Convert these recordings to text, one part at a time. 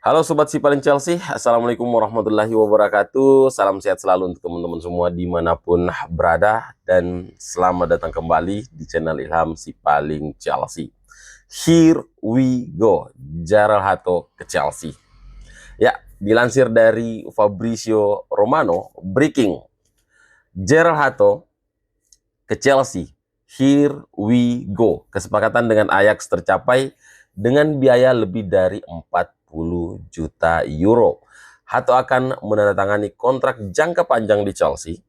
Halo Sobat Sipaling Chelsea, Assalamualaikum warahmatullahi wabarakatuh. Salam sehat selalu untuk teman-teman semua dimanapun berada. Dan selamat datang kembali di channel Ilham Sipaling Chelsea. Here we go, Gerald Hato ke Chelsea. Ya, dilansir dari Fabrizio Romano, breaking, Gerald Hato ke Chelsea. Here we go. Kesepakatan dengan Ajax tercapai dengan biaya lebih dari 40 juta euro. Hato akan menandatangani kontrak jangka panjang di Chelsea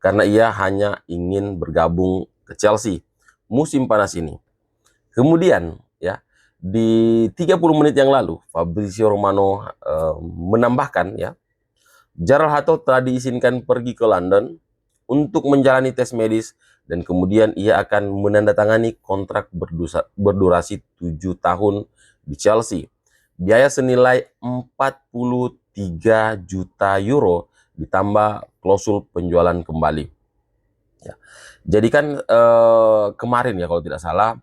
karena ia hanya ingin bergabung ke Chelsea musim panas ini. Kemudian ya, di 30 menit yang lalu Fabrizio Romano menambahkan ya, Gerald Hato telah diizinkan pergi ke London untuk menjalani tes medis dan kemudian ia akan menandatangani kontrak berdurasi 7 tahun di Chelsea. Biaya senilai 43 juta euro ditambah klausul penjualan kembali. Ya. Jadi kan kemarin ya kalau tidak salah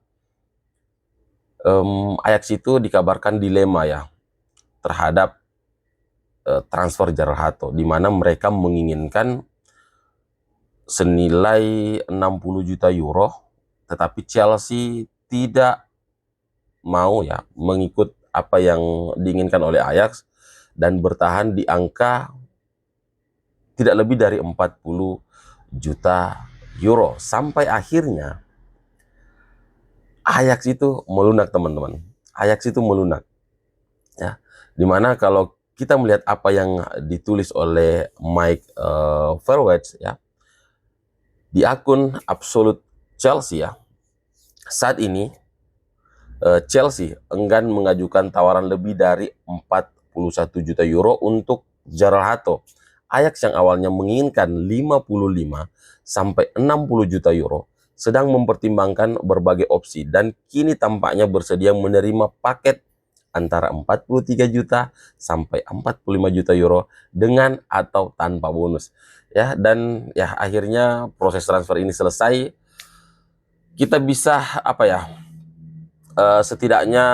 Ajax itu dikabarkan dilema ya terhadap transfer Gerald Hato, di mana mereka menginginkan senilai 60 juta euro, tetapi Chelsea tidak mau ya mengikut apa yang diinginkan oleh Ajax dan bertahan di angka tidak lebih dari 40 juta euro. Sampai akhirnya Ajax itu melunak, teman-teman. Ajax itu melunak. Ya. Dimana kalau kita melihat apa yang ditulis oleh Mike Verwij ya, di akun Absolute Chelsea ya, saat ini Chelsea enggan mengajukan tawaran lebih dari 41 juta euro untuk Gerald Hato. Ajax yang awalnya menginginkan 55 sampai 60 juta euro sedang mempertimbangkan berbagai opsi dan kini tampaknya bersedia menerima paket antara 43 juta sampai 45 juta euro dengan atau tanpa bonus. Ya, dan ya akhirnya proses transfer ini selesai. Kita bisa apa ya, setidaknya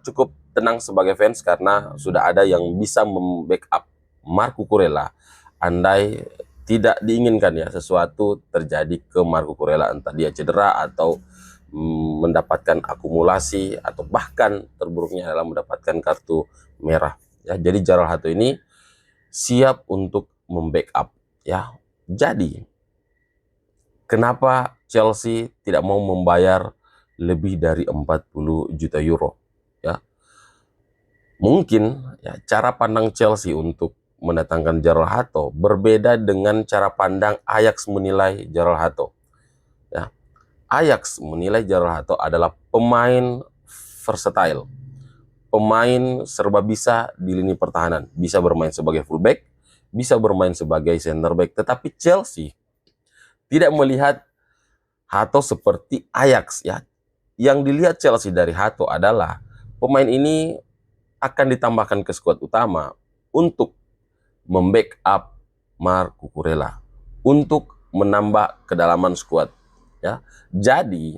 cukup tenang sebagai fans karena sudah ada yang bisa membackup Marco Kurela andai tidak diinginkan ya sesuatu terjadi ke Marco Kurela, entah dia cedera atau mendapatkan akumulasi atau bahkan terburuknya adalah mendapatkan kartu merah ya. Jadi Gerald Hato ini siap untuk membackup ya. Jadi kenapa Chelsea tidak mau membayar lebih dari 40 juta euro ya? Mungkin ya cara pandang Chelsea untuk mendatangkan Gerald Hato berbeda dengan cara pandang Ajax menilai Gerald Hato ya. Ajax menilai Gerald Hato adalah pemain versatile, pemain serba bisa di lini pertahanan, bisa bermain sebagai fullback, bisa bermain sebagai center back. Tetapi Chelsea tidak melihat Hato seperti Ajax ya. Yang dilihat Chelsea dari Hato adalah pemain ini akan ditambahkan ke skuad utama untuk membackup Marco Kurela, untuk menambah kedalaman skuad ya. Jadi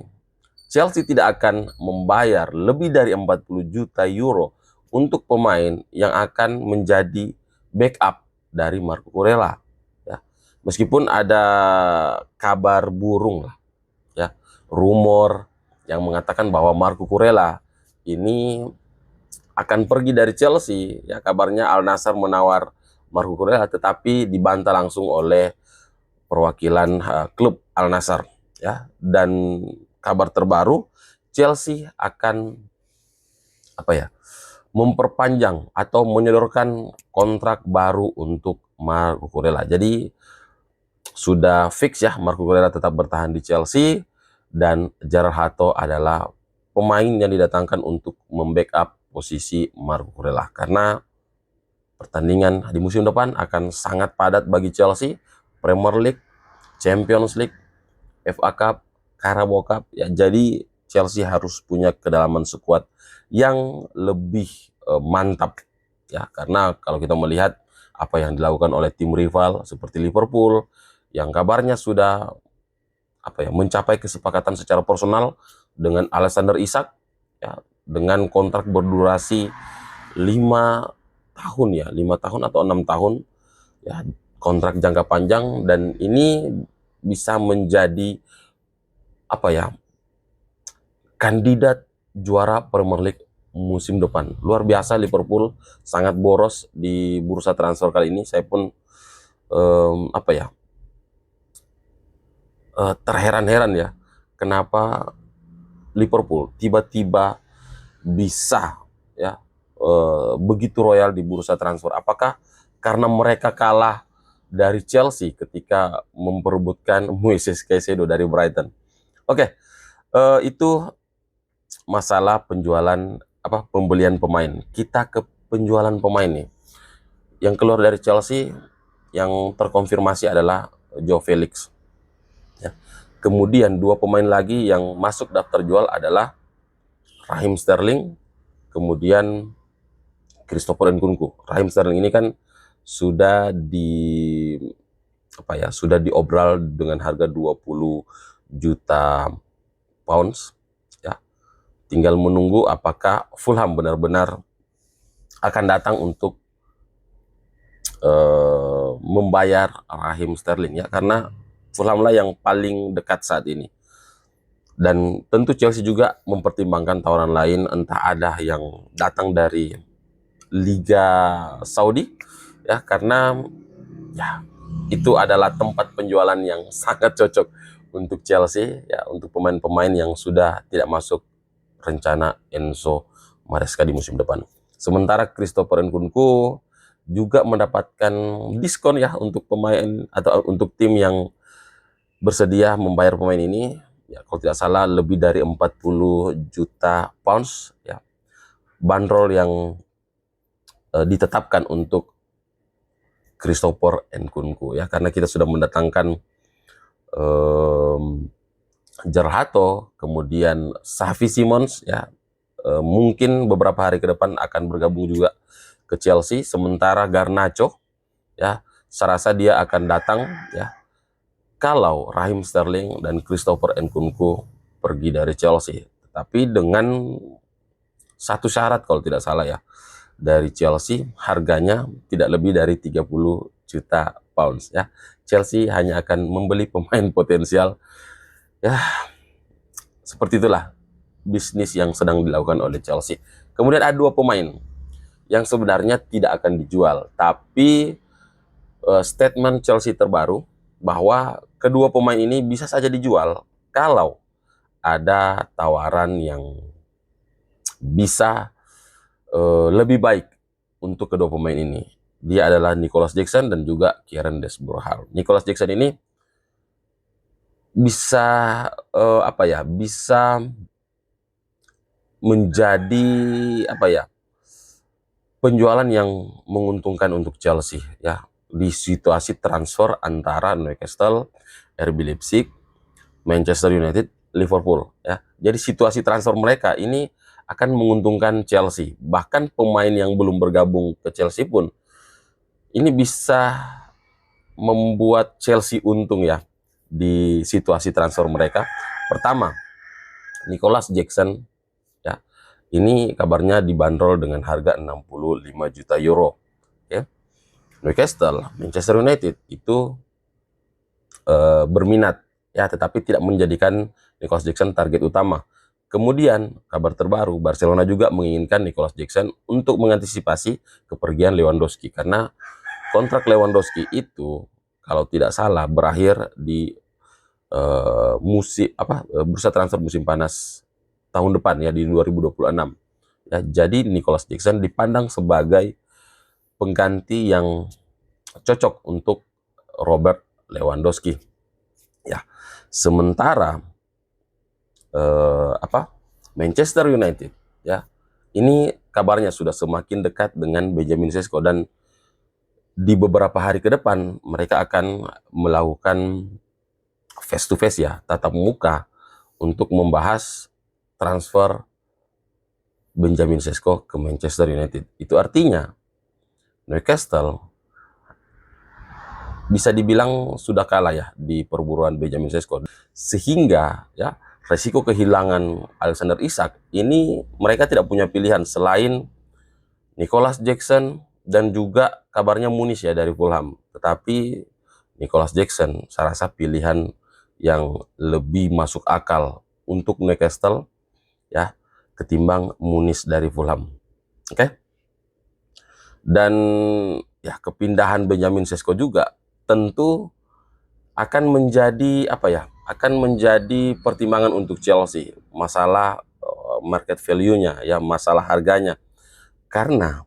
Chelsea tidak akan membayar lebih dari 40 juta euro untuk pemain yang akan menjadi backup dari Marco Kurela ya. Meskipun ada kabar burung lah ya, rumor yang mengatakan bahwa Marco Kurela ini akan pergi dari Chelsea ya. Kabarnya Al Nassr menawar Marco Kurela tetapi dibantah langsung oleh perwakilan klub Al Nassr ya. Dan kabar terbaru, Chelsea akan apa ya, memperpanjang atau menyodorkan kontrak baru untuk Marco Kurela. Jadi sudah fix ya, Marco Kurela tetap bertahan di Chelsea dan Gerald Hato adalah pemain yang didatangkan untuk membackup posisi Marco Kurela karena pertandingan di musim depan akan sangat padat bagi Chelsea. Premier League, Champions League, FA Cup, Carabao Cup ya. Jadi Chelsea harus punya kedalaman skuad yang lebih mantap ya, karena kalau kita melihat apa yang dilakukan oleh tim rival seperti Liverpool yang kabarnya sudah apa ya, mencapai kesepakatan secara personal dengan Alexander Isak ya, dengan kontrak berdurasi 5 tahun ya, 5 tahun atau 6 tahun ya, kontrak jangka panjang, dan ini bisa menjadi apa ya, kandidat juara Premier League musim depan. Luar biasa, Liverpool sangat boros di bursa transfer kali ini. Saya pun apa ya, terheran-heran ya, kenapa Liverpool tiba-tiba bisa ya begitu royal di bursa transfer. Apakah karena mereka kalah dari Chelsea ketika memperebutkan Moises Caicedo dari Brighton? Oke, itu masalah penjualan pembelian pemain. Kita ke penjualan pemain nih. Yang keluar dari Chelsea yang terkonfirmasi adalah Joe Felix. Ya. Kemudian 2 pemain lagi yang masuk daftar jual adalah Raheem Sterling, kemudian Christopher Nkunku. Raheem Sterling ini kan sudah sudah diobral dengan harga 20 juta pounds ya. Tinggal menunggu apakah Fulham benar-benar akan datang untuk membayar Raheem Sterling ya, karena Fulham lah yang paling dekat saat ini. Dan tentu Chelsea juga mempertimbangkan tawaran lain, entah ada yang datang dari Liga Saudi ya, karena ya itu adalah tempat penjualan yang sangat cocok untuk Chelsea ya, untuk pemain-pemain yang sudah tidak masuk rencana Enzo Maresca di musim depan. Sementara Christopher Nkunku juga mendapatkan diskon ya untuk pemain atau untuk tim yang bersedia membayar pemain ini ya, kalau tidak salah lebih dari 40 juta pounds ya, bandrol yang ditetapkan untuk Christopher Nkunku ya, karena kita sudah mendatangkan Gerhato, kemudian Xavi Simons ya, mungkin beberapa hari ke depan akan bergabung juga ke Chelsea. Sementara Garnacho ya, saya rasa dia akan datang ya kalau Raheem Sterling dan Christopher Nkunku pergi dari Chelsea, tapi dengan satu syarat kalau tidak salah ya, dari Chelsea harganya tidak lebih dari 30 juta pounds ya. Chelsea hanya akan membeli pemain potensial ya, seperti itulah bisnis yang sedang dilakukan oleh Chelsea. Kemudian ada 2 pemain yang sebenarnya tidak akan dijual, tapi statement Chelsea terbaru bahwa kedua pemain ini bisa saja dijual kalau ada tawaran yang bisa lebih baik untuk kedua pemain ini. Dia adalah Nicholas Jackson dan juga Kieran Dessborough. Nicholas Jackson ini bisa bisa menjadi penjualan yang menguntungkan untuk Chelsea ya, di situasi transfer antara Newcastle, RB Leipzig, Manchester United, Liverpool ya. Jadi situasi transfer mereka ini akan menguntungkan Chelsea. Bahkan pemain yang belum bergabung ke Chelsea pun ini bisa membuat Chelsea untung ya di situasi transfer mereka. Pertama, Nicholas Jackson ya, ini kabarnya dibanderol dengan harga 65 juta euro ya. Newcastle, Manchester United itu berminat ya, tetapi tidak menjadikan Nicholas Jackson target utama. Kemudian kabar terbaru, Barcelona juga menginginkan Nicholas Jackson untuk mengantisipasi kepergian Lewandowski, karena kontrak Lewandowski itu kalau tidak salah berakhir di bursa transfer musim panas tahun depan ya, di 2026 ya. Jadi Nicholas Jackson dipandang sebagai pengganti yang cocok untuk Robert Lewandowski ya. Sementara Manchester United ya, ini kabarnya sudah semakin dekat dengan Benjamin Sesko, dan di beberapa hari ke depan mereka akan melakukan face to face ya, tatap muka, untuk membahas transfer Benjamin Sesko ke Manchester United. Itu artinya Newcastle bisa dibilang sudah kalah ya di perburuan Benjamin Sesko, sehingga ya resiko kehilangan Alexander Isak ini mereka tidak punya pilihan selain Nicolas Jackson dan juga kabarnya Muniz ya dari Fulham. Tetapi Nicolas Jackson saya rasa pilihan yang lebih masuk akal untuk Newcastle ya ketimbang Muniz dari Fulham. Oke. Dan ya kepindahan Benjamin Sesko juga tentu akan menjadi apa ya? Akan menjadi pertimbangan untuk Chelsea, masalah market value-nya ya, masalah harganya. Karena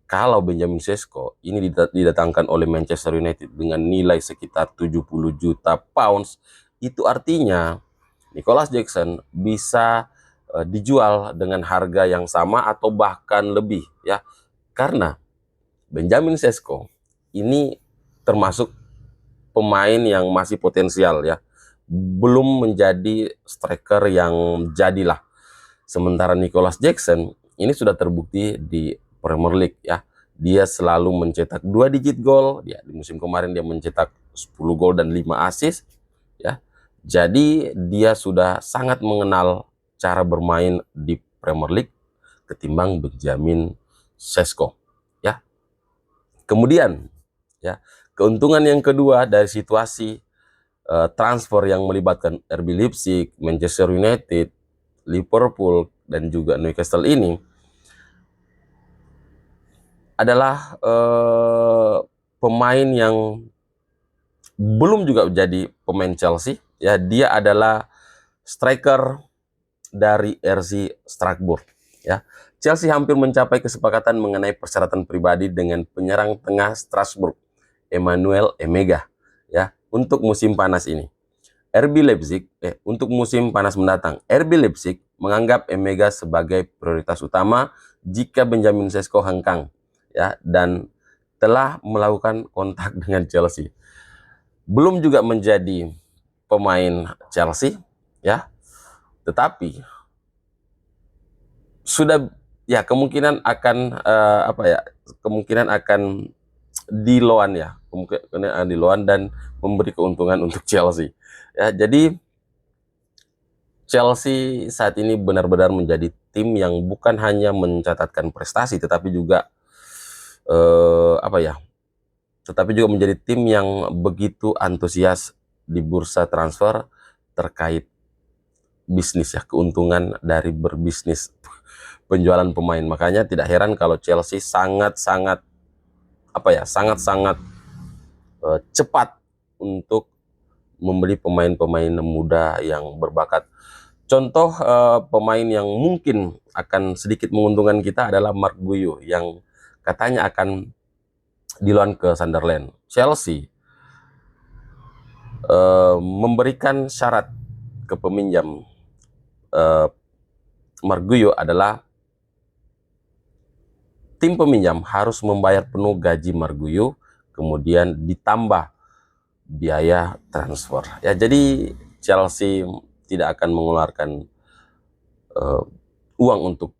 kalau Benjamin Sesko ini didatangkan oleh Manchester United dengan nilai sekitar 70 juta pounds, itu artinya Nicolas Jackson bisa dijual dengan harga yang sama atau bahkan lebih ya. Karena Benjamin Sesko ini termasuk pemain yang masih potensial ya. Belum menjadi striker yang jadilah. Sementara Nicolas Jackson ini sudah terbukti di Premier League ya. Dia selalu mencetak 2 digit gol. Ya, di musim kemarin dia mencetak 10 gol dan 5 assist ya. Jadi dia sudah sangat mengenal cara bermain di Premier League ketimbang Benjamin Sesko ya. Kemudian ya, keuntungan yang kedua dari situasi transfer yang melibatkan RB Leipzig, Manchester United, Liverpool dan juga Newcastle ini adalah pemain yang belum juga jadi pemain Chelsea ya. Dia adalah striker dari RC Strasbourg ya. Chelsea hampir mencapai kesepakatan mengenai persyaratan pribadi dengan penyerang tengah Strasbourg, Emmanuel Emega ya, untuk musim panas ini. RB Leipzig untuk musim panas mendatang. RB Leipzig menganggap Emega sebagai prioritas utama jika Benjamin Sesko hengkang ya, dan telah melakukan kontak dengan Chelsea. Belum juga menjadi pemain Chelsea ya, tetapi sudah ya kemungkinan akan kemungkinan akan di loan ya, kemungkinan di loan dan memberi keuntungan untuk Chelsea ya. Jadi Chelsea saat ini benar-benar menjadi tim yang bukan hanya mencatatkan prestasi tetapi juga tetapi juga menjadi tim yang begitu antusias di bursa transfer terkait bisnis ya, keuntungan dari berbisnis penjualan pemain. Makanya tidak heran kalau Chelsea sangat-sangat cepat untuk membeli pemain-pemain muda yang berbakat. Contoh pemain yang mungkin akan sedikit menguntungkan kita adalah Marc Guiu yang katanya akan diloan ke Sunderland. Chelsea memberikan syarat ke peminjam Marc Guiu adalah tim peminjam harus membayar penuh gaji Marc Guiu, kemudian ditambah biaya transfer. Ya, jadi Chelsea tidak akan mengeluarkan uang untuk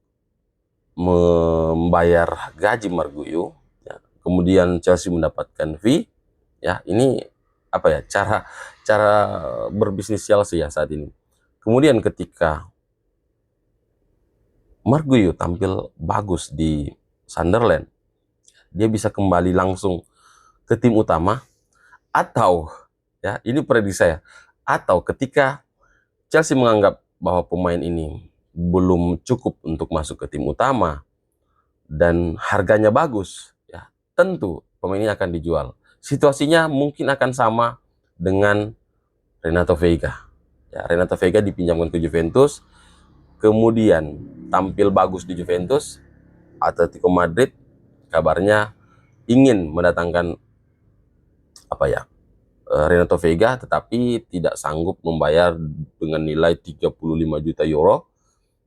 membayar gaji Marc Guiu. Ya. Kemudian Chelsea mendapatkan fee. Ya, ini cara berbisnis Chelsea ya saat ini. Kemudian ketika Marc Guiu tampil bagus di Sunderland, dia bisa kembali langsung ke tim utama, atau ya ini prediksi saya, atau ketika Chelsea menganggap bahwa pemain ini belum cukup untuk masuk ke tim utama dan harganya bagus ya, tentu pemain ini akan dijual. Situasinya mungkin akan sama dengan Renato Veiga ya. Renato Veiga dipinjamkan ke Juventus, kemudian tampil bagus di Juventus. Atletico Madrid kabarnya ingin mendatangkan Renato Veiga, tetapi tidak sanggup membayar dengan nilai 35 juta euro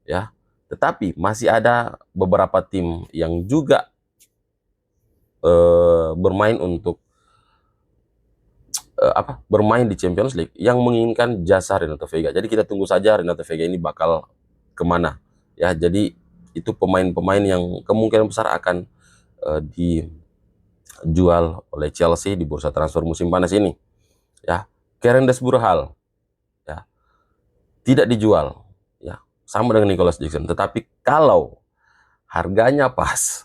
ya. Tetapi masih ada beberapa tim yang juga bermain untuk bermain di Champions League yang menginginkan jasa Renato Veiga. Jadi kita tunggu saja Renato Veiga ini bakal kemana ya. Jadi itu pemain-pemain yang kemungkinan besar akan dijual oleh Chelsea di bursa transfer musim panas ini ya. Kerendes Burhal ya tidak dijual ya, sama dengan Nicolas Jackson. Tetapi kalau harganya pas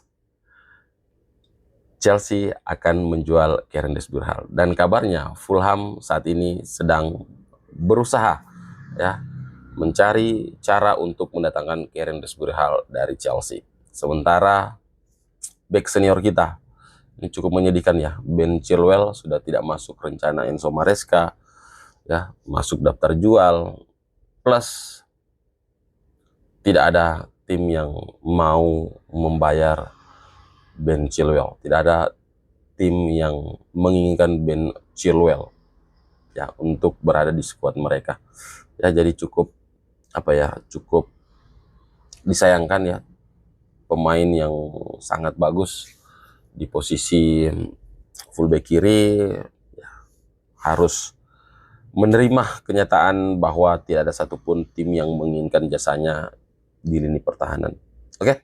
Chelsea akan menjual Kieran Demirbay, dan kabarnya Fulham saat ini sedang berusaha ya mencari cara untuk mendatangkan Kieran Demirbay dari Chelsea. Sementara back senior kita ini cukup menyedihkan ya, Ben Chilwell sudah tidak masuk rencana Enzo Maresca ya, masuk daftar jual, plus tidak ada tim yang mau membayar Ben Chilwell, tidak ada tim yang menginginkan Ben Chilwell ya untuk berada di skuad mereka ya. Jadi cukup cukup disayangkan ya, pemain yang sangat bagus di posisi fullback kiri ya, harus menerima kenyataan bahwa tidak ada satupun tim yang menginginkan jasanya di lini pertahanan. Oke,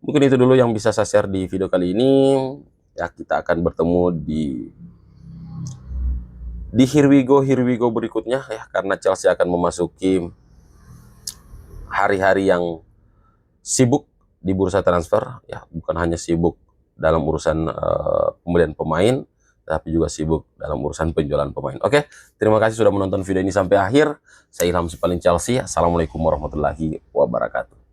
mungkin itu dulu yang bisa saya share di video kali ini ya. Kita akan bertemu di here we go berikutnya ya, karena Chelsea akan memasuki hari-hari yang sibuk di bursa transfer ya, bukan hanya sibuk dalam urusan pembelian pemain, tapi juga sibuk dalam urusan penjualan pemain. Oke, terima kasih sudah menonton video ini sampai akhir. Saya Ilham Sipaling Chelsea. Assalamualaikum warahmatullahi wabarakatuh.